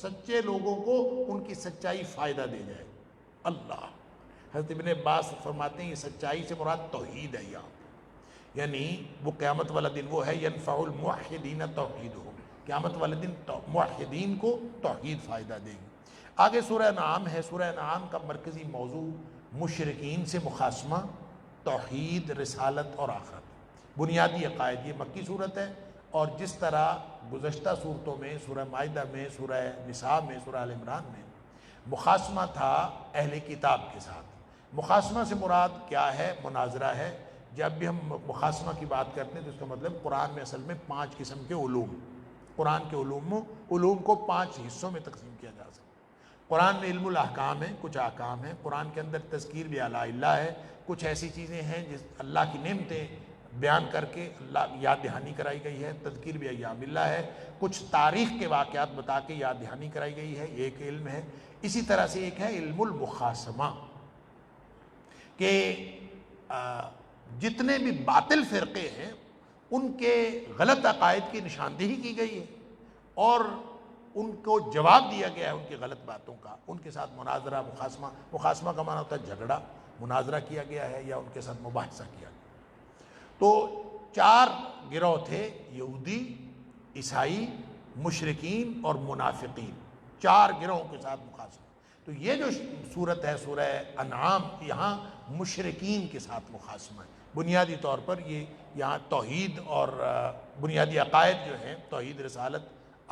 سچے لوگوں کو ان کی سچائی فائدہ دے جائے۔ اللہ، حضرت ابن عباس فرماتے ہیں یہ سچائی سے مراد توحید ہے، یہاں یعنی وہ قیامت والا دن وہ ہے ینفع الموحدین توحیدہم، قیامت والے دن موحدین کو توحید فائدہ دے گی۔ آگے سورہ انعام ہے، سورہ انعام کا مرکزی موضوع مشرکین سے مخاصمہ، توحید، رسالت اور آخرت، بنیادی عقائد۔ یہ مکی صورت ہے، اور جس طرح گزشتہ صورتوں میں سورہ مائدہ میں، سورہ نساء میں، سورہ آل عمران میں مخاصمہ تھا اہل کتاب کے ساتھ، مخاصمہ سے مراد کیا ہے؟ مناظرہ ہے۔ جب بھی ہم مخاصمہ کی بات کرتے ہیں تو اس کا مطلب قرآن میں اصل میں 5 قسم کے علوم، قرآن کے علوم کو 5 حصوں میں تقسیم کیا جا سکتا ہے۔ قرآن میں علم الاحکام ہے، کچھ احکام ہیں، قرآن کے اندر تذکیر بھی اعلیٰ اللہ ہے، کچھ ایسی چیزیں ہیں جس اللہ کی نعمتیں بیان کر کے اللہ یاد دہانی کرائی گئی ہے، تذکیر بھی ایام اللہ ہے، کچھ تاریخ کے واقعات بتا کے یاد دہانی کرائی گئی ہے، یہ ایک علم ہے۔ اسی طرح سے ایک ہے علم المخاصمہ، کہ جتنے بھی باطل فرقے ہیں ان کے غلط عقائد کی نشاندہی کی گئی ہے اور ان کو جواب دیا گیا ہے ان کی غلط باتوں کا، ان کے ساتھ مناظرہ، مخاصمہ کا معنی ہوتا ہے جھگڑا، مناظرہ کیا گیا ہے یا ان کے ساتھ مباحثہ کیا گیا۔ تو 4 گروہ تھے، یہودی، عیسائی، مشرکین اور منافقین، 4 گروہوں کے ساتھ مخاصمہ۔ تو یہ جو صورت ہے سورہ انعام، یہاں مشرکین کے ساتھ مخاصمہ ہے۔ بنیادی طور پر یہ یہاں توحید اور بنیادی عقائد جو ہیں، توحید، رسالت،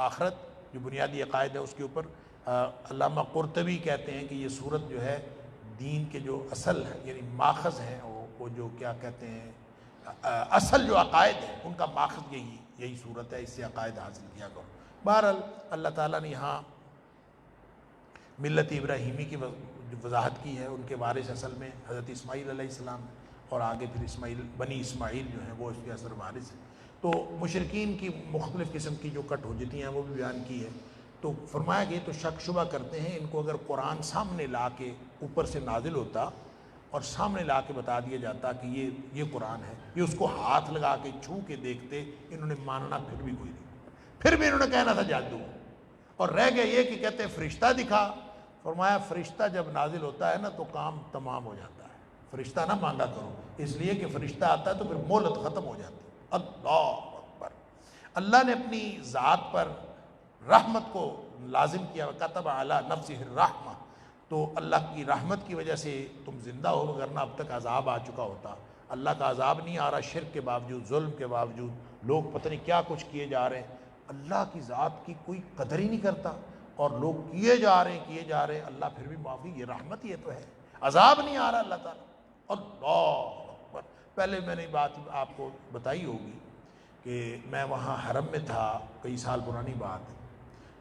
آخرت، جو بنیادی عقائد ہے اس کے اوپر علامہ قرطبی کہتے ہیں کہ یہ صورت جو ہے دین کے جو اصل ہے، یعنی ماخذ ہیں، وہ جو کیا کہتے ہیں، اصل جو عقائد ہیں ان کا ماخذ یہی صورت ہے، اس سے عقائد حاصل کیا کرو۔ بہرحال اللہ تعالیٰ نے یہاں ملت ابراہیمی کی وضاحت کی ہے، ان کے وارث اصل میں حضرت اسماعیل علیہ السلام اور آگے پھر بنی اسماعیل جو ہیں وہ اس کے اثر وارث ہیں۔ تو مشرکین کی مختلف قسم کی جو کٹ حجتیں ہیں وہ بھی بیان کی ہے۔ تو فرمایا کہ تو شک شبہ کرتے ہیں، ان کو اگر قرآن سامنے لا کے اوپر سے نازل ہوتا اور سامنے لا کے بتا دیا جاتا کہ یہ قرآن ہے، یہ اس کو ہاتھ لگا کے چھو کے دیکھتے، انہوں نے ماننا پھر بھی کوئی نہیں، پھر بھی انہوں نے کہنا تھا جادو، اور رہ گیا یہ کہ کہتے ہیں فرشتہ دکھا۔ فرمایا فرشتہ جب نازل ہوتا ہے نا تو کام تمام ہو جاتا ہے، فرشتہ نہ مانگا کرو، اس لیے کہ فرشتہ آتا ہے تو پھر مہلت ختم ہو جاتی ہے۔ اللہ اکبر! اللہ نے اپنی ذات پر رحمت کو لازم کیا، کتب علی نفسہ الرحمہ، تو اللہ کی رحمت کی وجہ سے تم زندہ ہو، ورنہ اب تک عذاب آ چکا ہوتا۔ اللہ کا عذاب نہیں آ رہا، شرک کے باوجود، ظلم کے باوجود، لوگ پتہ نہیں کیا کچھ کیے جا رہے ہیں، اللہ کی ذات کی کوئی قدر ہی نہیں کرتا، اور لوگ کیے جا رہے ہیں، اللہ پھر بھی معافی، یہ رحمت، یہ تو ہے، عذاب نہیں آ رہا اللہ تعالیٰ۔ اللہ اکبر! پہلے میں نے بات آپ کو بتائی ہوگی کہ میں وہاں حرم میں تھا، کئی سال پرانی بات ہے،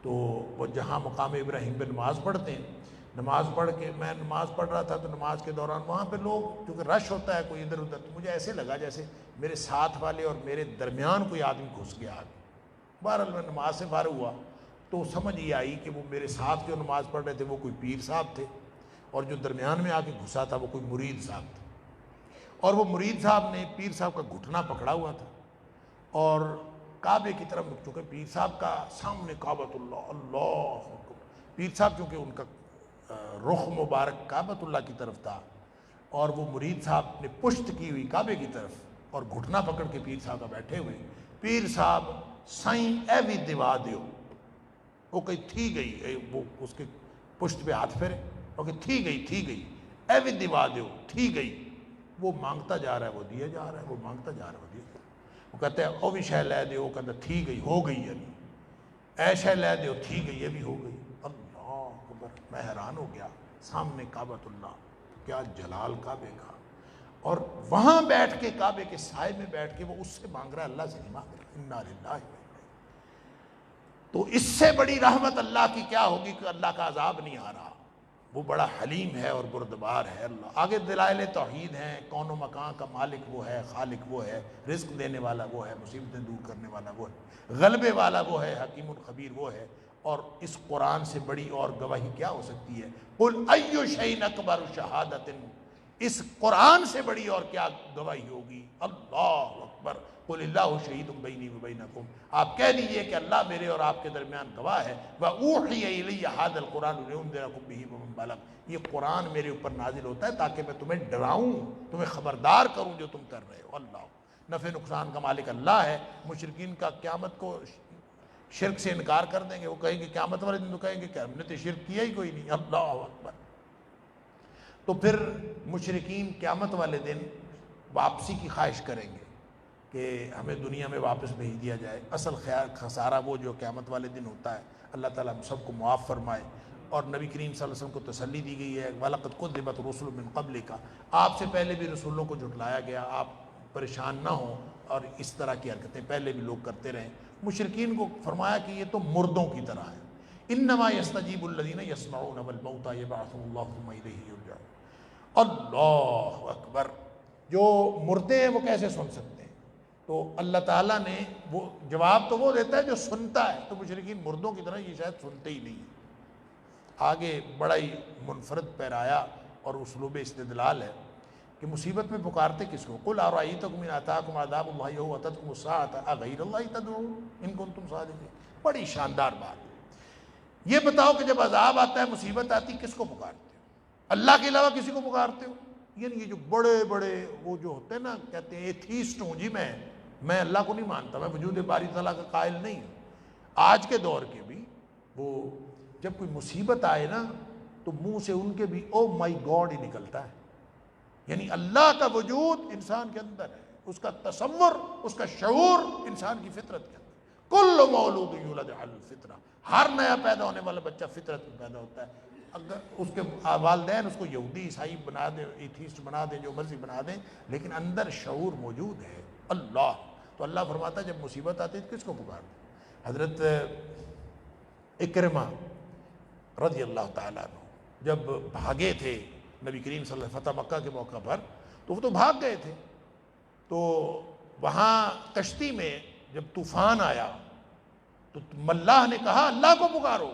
تو وہ جہاں مقام ابراہیم پہ نماز پڑھتے ہیں، نماز پڑھ کے میں نماز پڑھ رہا تھا، تو نماز کے دوران وہاں پہ لوگ، کیونکہ رش ہوتا ہے کوئی ادھر ادھر، تو مجھے ایسے لگا جیسے میرے ساتھ والے اور میرے درمیان کوئی آدمی گھس گیا آگے۔ بہرحال میں نماز سے فارغ ہوا تو سمجھ یہ آئی کہ وہ میرے ساتھ جو نماز پڑھ رہے تھے وہ کوئی پیر صاحب تھے، اور جو درمیان میں آ کے گھسا تھا وہ کوئی مرید صاحب تھا، اور وہ مرید صاحب نے پیر صاحب کا گھٹنا پکڑا ہوا تھا اور کعبے کی طرف، چونکہ پیر صاحب کا سامنے کعبۃ اللہ، اللہ اکبر، پیر صاحب چونکہ ان کا رخ مبارک کعبۃ اللہ کی طرف تھا، اور وہ مرید صاحب نے پشت کی ہوئی کعبے کی طرف، اور گھٹنا پکڑ کے پیر صاحب کا بیٹھے ہوئے۔ پیر صاحب سائیں اے بھی دوا دیو، وہ کہیں تھی گئی، وہ اس کے پشت پہ ہاتھ پھیرے، وہ کہ تھی گئی، اے بھی دوا دیو، تھی گئی، وہ مانگتا جا رہا ہے وہ دیا جا رہا ہے، وہ مانگتا جا رہا ہے وہ دیا جا رہا ہے، وہ کہتے ہیں او بھی شے لے دیو، وہ کہتا ہے تھی گئی، ہو گئی، یعنی اے شے لے دیو، تھی گئی، یہ بھی ہو گئی۔ اللہ اکبر! میں حیران ہو گیا، سامنے کعبۃ اللہ، کیا جلال کعبے کا، اور وہاں بیٹھ کے کعبے کے سائے میں بیٹھ کے وہ اس سے مانگ رہا ہے، اللہ سے نہیں مانگ رہا۔ انا للہ، تو اس سے بڑی رحمت اللہ کی کیا ہوگی کہ اللہ کا عذاب نہیں آ رہا، وہ بڑا حلیم ہے اور بردبار ہے اللہ۔ آگے دلائل توحید ہیں، کون و مکان کا مالک وہ ہے، خالق وہ ہے، رزق دینے والا وہ ہے، مصیبتیں دور کرنے والا وہ ہے، غلبے والا وہ ہے، حکیم الخبیر وہ ہے۔ اور اس قرآن سے بڑی اور گواہی کیا ہو سکتی ہے؟ قل ای شیء اکبر شہادۃ، اس قرآن سے بڑی اور کیا گواہی ہوگی؟ اللہ اکبر! قل اللہ شہید بینی و بینکم، آپ کہہ دیجئے کہ اللہ میرے اور آپ کے درمیان گواہ ہے۔ وَأُوحِیَ إِلَیَّ هَذَا الْقُرْآنُ لِأُنذِرَکُم بِهِ وَمَن بَلَغَ، یہ قرآن میرے اوپر نازل ہوتا ہے تاکہ میں تمہیں ڈراؤں، تمہیں خبردار کروں جو تم کر رہے ہو۔ اللہ نفع نقصان کا مالک اللہ ہے۔ مشرکین کا قیامت کو شرک سے انکار کر دیں گے، وہ کہیں گے قیامت والے دن تو کہیں گے کہ ہم نے تو شرک کیا ہی کوئی نہیں۔ اللہ اکبر! تو پھر مشرکین قیامت والے دن واپسی کی خواہش کریں گے کہ ہمیں دنیا میں واپس بھیج دیا جائے۔ اصل خسارہ وہ جو قیامت والے دن ہوتا ہے، اللہ تعالیٰ ہم سب کو معاف فرمائے۔ اور نبی کریم صلی اللہ علیہ وسلم کو تسلی دی گئی ہے، وَلَقَدْ كُذِّبَتْ رُسُلٌ مِّن قَبْلِكَ، آپ سے پہلے بھی رسولوں کو جھٹلایا گیا، آپ پریشان نہ ہوں، اور اس طرح کی حرکتیں پہلے بھی لوگ کرتے رہے۔ مشرکین کو فرمایا کہ یہ تو مردوں کی طرح ہے، انما یستجیب الذین یسمعون والموتى یبعثهم اللہ ثم الیہ یرجعون۔ اللہ اکبر! جو مردے ہیں وہ کیسے سن سکتے ہیں؟ تو اللہ تعالیٰ نے وہ جواب تو وہ دیتا ہے جو سنتا ہے، تو مشرکین مردوں کی طرح یہ شاید سنتے ہی نہیں ہیں۔ آگے بڑا ہی منفرد پیرایا اور اسلوب استدلال ہے کہ مصیبت میں پکارتے کس کو؟ قل ارأیتکم ان اتاکم عذاب اللہ او اتتکم الساعۃ اغیر اللہ تدعون ان کنتم صادقین۔ بڑی شاندار بات ہے۔ یہ بتاؤ کہ جب عذاب آتا ہے، مصیبت آتی، کس کو پکارتے ہو؟ اللہ کے علاوہ کسی کو پکارتے ہو؟ یعنی یہ جو بڑے بڑے وہ جو ہوتے ہیں نا، کہتے ہیں ایتھیسٹ ہوں جی، میں اللہ کو نہیں مانتا، میں وجود باری تعالیٰ کا قائل نہیں ہوں۔ آج کے دور کے بھی وہ جب کوئی مصیبت آئے نا تو منہ سے ان کے بھی او مائی گاڈ ہی نکلتا ہے، یعنی اللہ کا وجود انسان کے اندر ہے، اس کا تصور، اس کا شعور انسان کی فطرت کے اندر۔ کل مولود یولد علی الفطرہ، ہر نیا پیدا ہونے والا بچہ فطرت میں پیدا ہوتا ہے۔ اگر اس کے والدین اس کو یہودی عیسائی بنا دیں، ایتھیسٹ بنا دیں، جو مرضی بنا دیں، لیکن اندر شعور موجود ہے اللہ۔ تو اللہ فرماتا ہے جب مصیبت آتی ہے کس کو پکارتے؟ حضرت اکرمہ رضی اللہ تعالیٰ عنہ جب بھاگے تھے نبی کریم صلی اللہ علیہ وسلم فتح مکہ کے موقع پر، تو وہ تو بھاگ گئے تھے، تو وہاں کشتی میں جب طوفان آیا تو ملاح نے کہا اللہ کو پکارو۔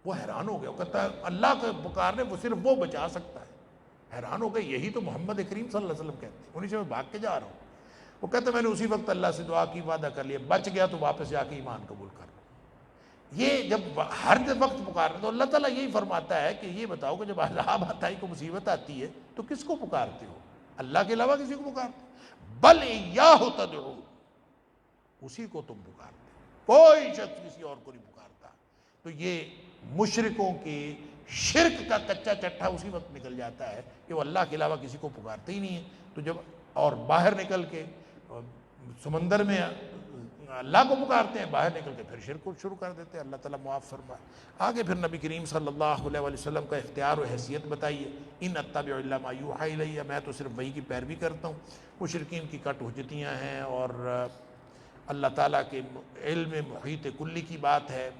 وہ حیران ہو گیا، وہ کہتا ہے اللہ کو پکارنے وہ صرف وہ بچا سکتا ہے۔ حیران ہو گئے، یہی تو محمد کریم صلی اللہ علیہ وسلم کہتے ہیں، انہیں سے میں بھاگ کے جا رہا ہوں۔ وہ کہتے ہیں میں نے اسی وقت اللہ سے دعا کی، وعدہ کر لیا، بچ گیا تو واپس جا کے ایمان قبول کر رہا ہوں۔ یہ جب ہر وقت پکارنے، تو اللہ تعالیٰ یہی فرماتا ہے کہ یہ بتاؤ کہ جب عذاب آتا ہے، کوئی مصیبت آتی ہے تو کس کو پکارتے ہو؟ اللہ کے علاوہ کسی کو پکارتے؟ بل ایاہ تدعون، اسی کو تم پکارتے، کوئی شخص کسی اور کو نہیں پکارتا۔ تو یہ مشرکوں کے شرک کا کچا چٹھا اسی وقت نکل جاتا ہے کہ وہ اللہ کے علاوہ کسی کو پکارتے ہی نہیں ہیں۔ تو جب اور باہر نکل کے سمندر میں اللہ کو پکارتے ہیں، باہر نکل کے پھر شرک کو شروع کر دیتے ہیں۔ اللہ تعالیٰ معاف فرمائے۔ آگے پھر نبی کریم صلی اللہ علیہ وسلم کا اختیار و حیثیت بتائیے، ان اتبع الا ما یوحی الی، میں تو صرف وحی کی پیروی کرتا ہوں۔ مشرکین کی کٹ حجتیاں ہیں اور اللہ تعالیٰ کے علم محیط کلی کی بات ہے،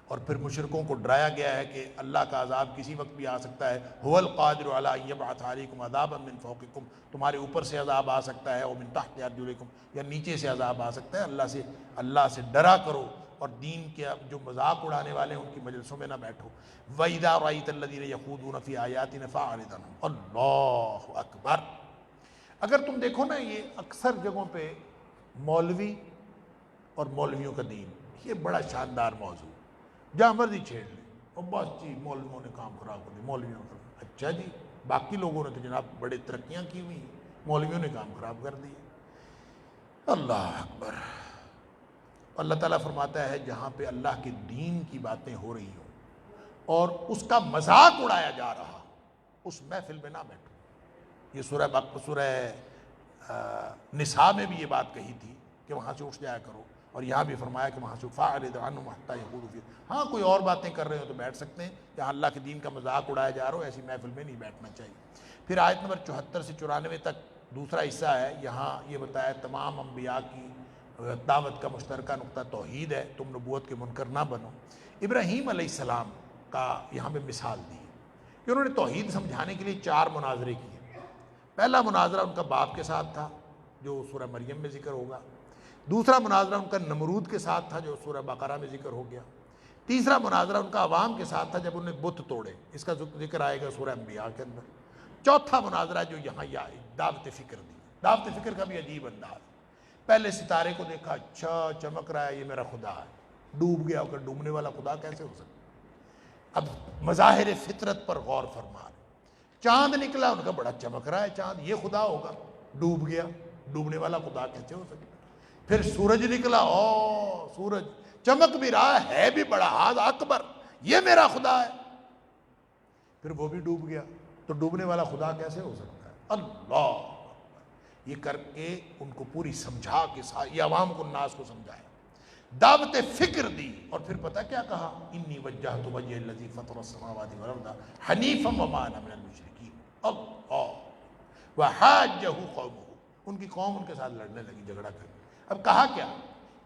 اور پھر مشرکوں کو ڈرایا گیا ہے کہ اللہ کا عذاب کسی وقت بھی آ سکتا ہے۔ هو القادر علی ان یبعث علیکم عذابا من فوقکم، تمہارے اوپر سے عذاب آ سکتا ہے، اور من تحت ارجلکم، یا نیچے سے عذاب آ سکتا ہے۔ اللہ سے ڈرا کرو، اور دین کے جو مذاق اڑانے والے ہیں ان کی مجلسوں میں نہ بیٹھو۔ وَإِذَا رَأَيْتَ الَّذِينَ يَخُوضُونَ فِي آيَاتِنَا فَأَعْرِضْ عَنْهُمْ۔ اللہ اکبر۔ اگر تم دیکھو نا، یہ اکثر جگہوں پہ مولوی اور مولویوں کا دین، یہ بڑا شاندار موضوع، جہاں مرضی چھیڑ لیں، اور بس جی مولویوں نے کام خراب کر دیا، مولویوں نے۔ اچھا جی، باقی لوگوں نے تو جناب بڑے ترقیاں کی ہوئی، مولویوں نے کام خراب کر دیا۔ اللہ اکبر۔ اللہ تعالیٰ فرماتا ہے جہاں پہ اللہ کے دین کی باتیں ہو رہی ہوں اور اس کا مذاق اڑایا جا رہا، اس محفل میں نہ بیٹھو۔ یہ سورہ نساء میں بھی یہ بات کہی تھی کہ وہاں سے اٹھ جایا کرو، اور یہاں بھی فرمایا کہ وہاں سے فَأَعْرِضْ عَنْهُمْ حَتَّىٰ يَخُوضُوا فِيهِ۔ ہاں کوئی اور باتیں کر رہے ہو تو بیٹھ سکتے ہیں، جہاں اللہ کے دین کا مذاق اڑایا جا رہا ہو ایسی محفل میں نہیں بیٹھنا چاہیے۔ پھر آیت نمبر 74 سے 94 تک دوسرا حصہ ہے، یہاں یہ بتایا تمام انبیاء کی دعوت کا مشترکہ نقطہ توحید ہے، تم نبوت کے منکر نہ بنو۔ ابراہیم علیہ السلام کا یہاں پہ مثال دی کہ انہوں نے توحید سمجھانے کے لیے 4 مناظرے کیے۔ پہلا مناظرہ ان کا باپ کے ساتھ تھا جو سورہ مریم میں ذکر ہوگا، دوسرا مناظرہ ان کا نمرود کے ساتھ تھا جو سورہ بقرہ میں ذکر ہو گیا، تیسرا مناظرہ ان کا عوام کے ساتھ تھا جب انہوں نے بت توڑے، اس کا ذکر آئے گا سورہ انبیاء کے اندر، چوتھا مناظرہ جو یہاں دعوت فکر دی۔ دعوت فکر کا بھی عجیب انداز، پہلے ستارے کو دیکھا، اچھا چمک رہا ہے، یہ میرا خدا ہے، ڈوب گیا، اگر ڈوبنے والا خدا کیسے ہو سکتا؟ اب مظاہر فطرت پر غور فرما، چاند نکلا، ان کا بڑا چمک رہا ہے چاند، یہ خدا ہوگا، ڈوب گیا، ڈوبنے والا خدا کیسے ہو سکتا؟ پھر سورج نکلا، او سورج چمک بھی رہا ہے بھی بڑا ہاتھ اکبر، یہ میرا خدا ہے، پھر وہ بھی ڈوب گیا، تو ڈوبنے والا خدا کیسے ہو سکتا ہے؟ اللہ! یہ کر کے ان کو پوری سمجھا کے یہ عوام کو، الناس کو سمجھایا، دعوت فکر دی، اور پھر پتہ کیا کہا؟ انی وجہت وجہ الذی فطر السماوات والارض حنیفا وما انا من المشرکین۔ اللہ! وحاجہ قومہ، ان کی قوم ان کے ساتھ لڑنے لگی، جھگڑا کر۔ اب کہا کیا؟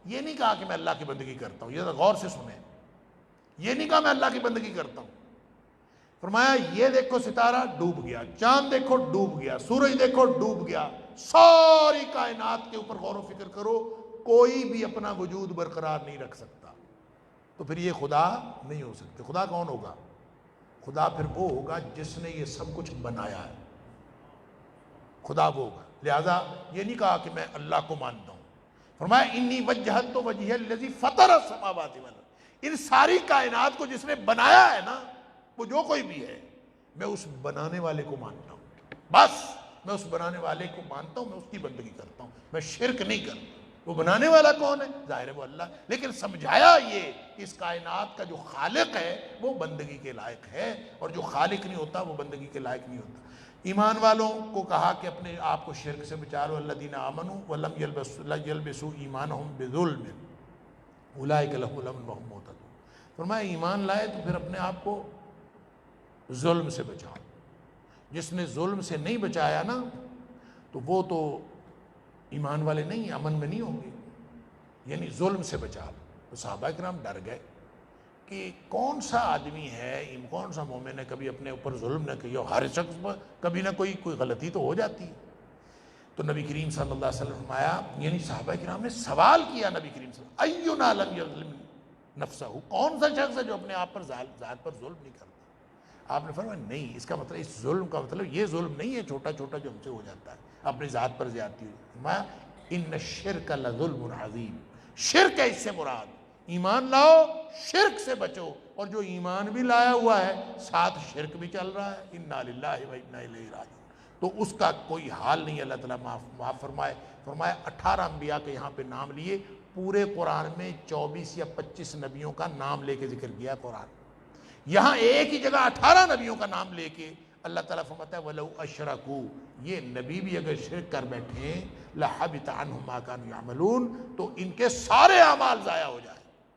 یہ نہیں کہا کہ میں اللہ کی بندگی کرتا ہوں، یہ غور سے سنیں، یہ نہیں کہا میں اللہ کی بندگی کرتا ہوں، فرمایا یہ دیکھو ستارہ ڈوب گیا، چاند دیکھو ڈوب گیا، سورج دیکھو ڈوب گیا، ساری کائنات کے اوپر غور و فکر کرو، کوئی بھی اپنا وجود برقرار نہیں رکھ سکتا، تو پھر یہ خدا نہیں ہو سکتے۔ خدا کون ہوگا؟ خدا پھر وہ ہوگا جس نے یہ سب کچھ بنایا ہے، خدا وہ ہوگا۔ لہذا یہ نہیں کہا کہ میں اللہ کو مانتا ہوں، فرمایا انی وجہت وجہی الذی فطر السماوات والارض، ان ساری کائنات کو جس نے بنایا ہے نا، وہ جو کوئی بھی ہے، میں اس بنانے والے کو مانتا ہوں، بس میں اس بنانے والے کو مانتا ہوں، میں اس کی بندگی کرتا ہوں، میں شرک نہیں کرتا۔ وہ بنانے والا کون ہے؟ ظاہر ہے وہ اللہ، لیکن سمجھایا یہ کہ اس کائنات کا جو خالق ہے وہ بندگی کے لائق ہے، اور جو خالق نہیں ہوتا وہ بندگی کے لائق نہیں ہوتا۔ ایمان والوں کو کہا کہ اپنے آپ کو شرک سے بچا لو، الذین آمنوا ولم یلبسوا ایمانہم بظلم اولئک لہم الامن وہم مہتدون۔ فرمایا ایمان لائے تو پھر اپنے آپ کو ظلم سے بچاؤ۔ جس نے ظلم سے نہیں بچایا نا تو وہ تو ایمان والے نہیں، امن میں نہیں ہوں گے، یعنی ظلم سے بچا لو۔ تو صحابہ کرام ڈر گئے کہ کون سا آدمی ہے، کون سا مومن ہے کبھی اپنے اوپر ظلم نہ کیا، ہر شخص پر کبھی نہ کوئی غلطی تو ہو جاتی ہے۔ تو نبی کریم صلی اللہ علیہ وسلم فرمایا، یعنی صحابہ کرام نے سوال کیا نبی کریم صلی اللہ علیہ وسلم، اینا لم یظلم نفسہ، کون سا شخص ہے جو اپنے آپ پر ذات پر ظلم نہیں کرتا؟ آپ نے فرمایا نہیں، اس کا مطلب، اس ظلم کا مطلب یہ ظلم نہیں ہے چھوٹا چھوٹا جو ہم سے ہو جاتا ہے، اپنی ذات پر زیادتی ہوئی۔ فرمایا ان الشرک لظلم عظیم، شرک ہے اس سے مراد، ایمان لاؤ شرک سے بچو، اور جو ایمان بھی لایا ہوا ہے ساتھ شرک بھی چل رہا ہے، انا للہ و انا الیہ راجعون، تو اس کا کوئی حال نہیں، اللہ تعالیٰ معاف فرمائے۔ فرمایا 18 انبیاء کے یہاں پہ نام لیے، پورے قرآن میں 24 یا 25 نبیوں کا نام لے کے ذکر کیا قرآن، یہاں ایک ہی جگہ 18 نبیوں کا نام لے کے اللہ تعالیٰ فرماتا ہے وَلَوْ أَشْرَكُوا، یہ نبی بھی اگر شرک کر بیٹھیں لَحَبِطَ عَنْهُمْ مَا كَانُوا يَعْمَلُونَ، تو ان کے سارے اعمال ضائع ہو جائیں۔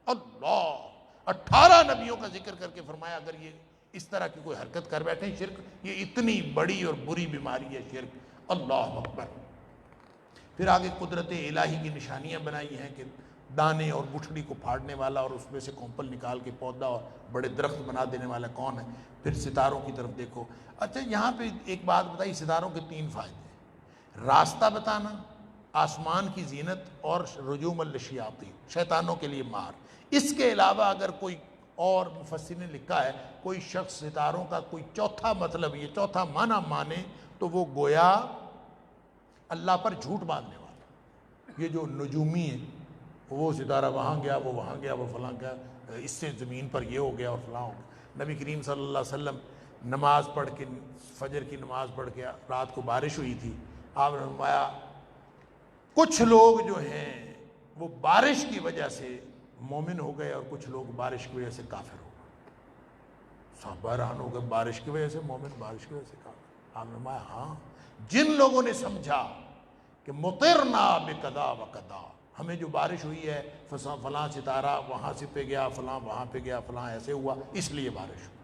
اللہ 18 نبیوں کا ذکر کر کے فرمایا اگر یہ اس طرح کی کوئی حرکت کر بیٹھیں شرک، یہ اتنی بڑی اور بری بیماری ہے شرک، اللہ اکبر۔ پھر آگے قدرت الہی کی نشانیاں بنائی ہیں کہ دانے اور گٹھڑی کو پھاڑنے والا اور اس میں سے کونپل نکال کے پودا اور بڑے درخت بنا دینے والا کون ہے۔ پھر ستاروں کی طرف دیکھو۔ اچھا یہاں پہ ایک بات بتائی، ستاروں کے 3 فائدے ہیں، راستہ بتانا، آسمان کی زینت، اور رجوم للشیاطین، شیطانوں کے لیے مار۔ اس کے علاوہ اگر کوئی اور مفسرین نے لکھا ہے کوئی شخص ستاروں کا کوئی چوتھا مطلب، یہ چوتھا معنی مانے تو وہ گویا اللہ پر جھوٹ باندھنے والا۔ یہ جو نجومی ہے، وہ ستارہ وہاں گیا، وہ وہاں گیا، وہ فلاں گیا، اس سے زمین پر یہ ہو گیا اور فلاں ہو گیا۔ نبی کریم صلی اللہ علیہ وسلم نماز پڑھ کے، فجر کی نماز پڑھ کے، رات کو بارش ہوئی تھی، آپ نے فرمایا کچھ لوگ جو ہیں وہ بارش کی وجہ سے مومن ہو گئے اور کچھ لوگ بارش کی وجہ سے کافر ہو گئے۔ صحابہ حیران ہو گئے، بارش کی وجہ سے مومن، بارش کی وجہ سے کافر؟ آپ نے فرمایا ہاں، جن لوگوں نے سمجھا کہ مطرنا بقضا وقضا، ہمیں جو بارش ہوئی ہے فلاں ستارہ وہاں سے پہ گیا، فلاں وہاں پہ گیا، فلاں ایسے ہوا، اس لیے بارش ہوئی،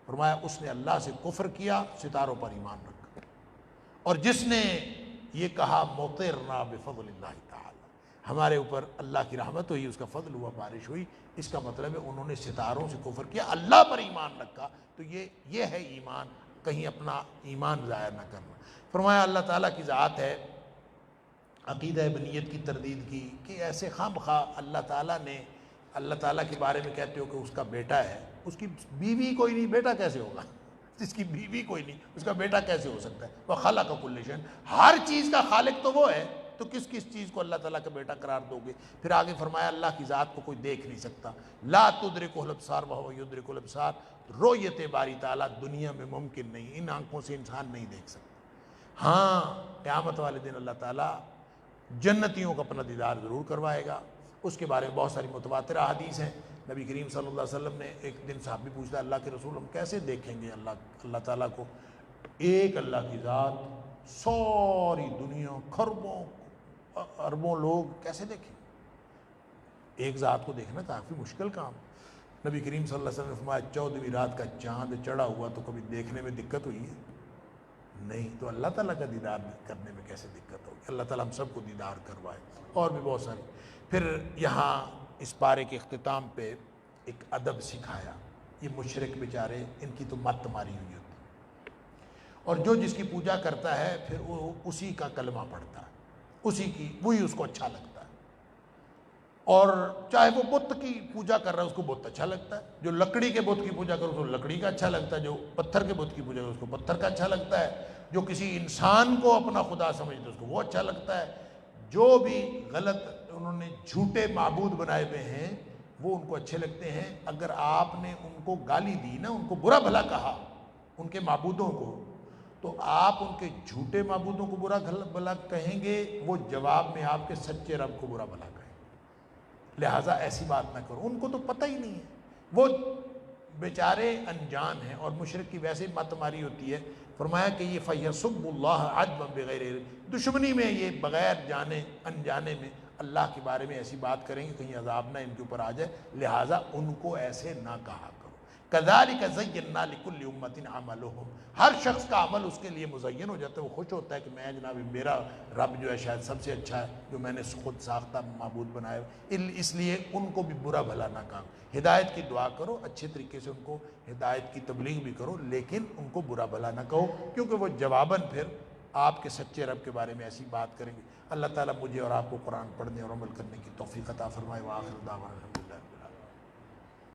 فرمایا اس نے اللہ سے کفر کیا، ستاروں پر ایمان رکھا۔ اور جس نے یہ کہا مطرنا بفضل اللہ تعالی، ہمارے اوپر اللہ کی رحمت ہوئی، اس کا فضل ہوا، بارش ہوئی، اس کا مطلب ہے انہوں نے ستاروں سے کفر کیا، اللہ پر ایمان رکھا۔ تو یہ ہے ایمان، کہیں اپنا ایمان ضائع نہ کرنا۔ فرمایا اللہ تعالیٰ کی ذات ہے، عقیدہ بنیت کی تردید کی کہ ایسے خام خواہ اللہ تعالیٰ نے، اللہ تعالیٰ کے بارے میں کہتے ہو کہ اس کا بیٹا ہے، اس کی بیوی کوئی نہیں، بیٹا کیسے ہوگا؟ جس کی بیوی کوئی نہیں اس کا بیٹا کیسے ہو سکتا ہے؟ وَخَلَقَ كُلَّ شَيْءٍ، ہر چیز کا خالق تو وہ ہے، تو کس چیز کو اللہ تعالیٰ کا بیٹا قرار دو گے؟ پھر آگے فرمایا اللہ کی ذات کو کوئی دیکھ نہیں سکتا، لا تدرکہ الابصار وہو یدرک الابصار، رؤیت باری تعالیٰ دنیا میں ممکن نہیں، ان آنکھوں سے انسان نہیں دیکھ سکتا۔ ہاں قیامت والے دن اللہ تعالیٰ جنتیوں کو اپنا دیدار ضرور کروائے گا، اس کے بارے میں بہت ساری متواتر احادیث ہیں۔ نبی کریم صلی اللہ علیہ وسلم نے ایک دن صحابی پوچھتا ہے اللہ کے رسول ہم کیسے دیکھیں گے اللہ تعالیٰ کو؟ ایک اللہ کی ذات ساری دنیا، خربوں اربوں لوگ کیسے دیکھیں؟ ایک ذات کو دیکھنا کافی مشکل کام۔ نبی کریم صلی اللہ علیہ وسلم نے فرمایا 14ویں رات کا چاند چڑھا ہوا تو کبھی دیکھنے میں دقت ہوئی ہے؟ نہیں، تو اللہ تعالیٰ کا دیدار کرنے میں کیسے دقت ہوگی؟ اللہ تعالیٰ ہم سب کو دیدار کروائے۔ اور بھی بہت ساری۔ پھر یہاں اس پارے کے اختتام پہ ایک ادب سکھایا، یہ مشرک بیچارے، ان کی تو مت ماری ہوئی ہوتی، اور جو جس کی پوجا کرتا ہے پھر وہ اسی کا کلمہ پڑھتا ہے، اسی کی وہی اس کو اچھا لگتا ہے، اور چاہے وہ بت کی پوجا کر رہا ہے اس کو بت اچھا لگتا ہے، جو لکڑی کے بت کی پوجا کرے اس کو لکڑی کا اچھا لگتا ہے، جو پتھر کے بت کی پوجا کرے اس کو پتھر کا اچھا لگتا ہے، جو کسی انسان کو اپنا خدا سمجھتے اس کو وہ اچھا لگتا ہے، جو بھی غلط انہوں نے جھوٹے معبود بنائے ہوئے ہیں وہ ان کو اچھے لگتے ہیں۔ اگر آپ نے ان کو گالی دی نا، ان کو برا بھلا کہا ان کے معبودوں کو، تو آپ ان کے جھوٹے معبودوں کو برا بھلا کہیں گے، وہ جواب میں آپ کے سچے رب کو برا بھلا کہیں گے۔ لہٰذا ایسی بات نہ کرو، ان کو تو پتہ ہی نہیں ہے، وہ بیچارے انجان ہیں، اور مشرک کی ویسے مت ماری ہوتی ہے۔ فرمایا کہ یہ فَيَسُبُّ اللَّهَ عَدْوًا بِغَيْرِ، دشمنی میں یہ بغیر جانے انجانے میں اللہ کے بارے میں ایسی بات کریں گے کہیں عذاب نہ ان کے اوپر آ جائے، لہٰذا ان کو ایسے نہ کہا کرو۔ كَذَلِكَ زَيَّنَّا لِكُلِّ أُمَّةٍ عَمَلُهُمْ، ہر شخص کا عمل اس کے لیے مزین ہو جاتا ہے، وہ خوش ہوتا ہے کہ میں جناب میرا رب جو ہے شاید سب سے اچھا ہے جو میں نے خود ساختہ معبود بنایا، اس لیے ان کو بھی برا بھلا نہ کہو، ہدایت کی دعا کرو، اچھے طریقے سے ان کو ہدایت کی تبلیغ بھی کرو، لیکن ان کو برا بھلا نہ کہو، کیونکہ وہ جواباً پھر آپ کے سچے رب کے بارے میں ایسی بات کریں گے۔ اللہ تعالیٰ مجھے اور آپ کو قرآن پڑھنے اور عمل کرنے کی توفیق عطا فرمائے۔ وآخر دعوانا الحمدللہ۔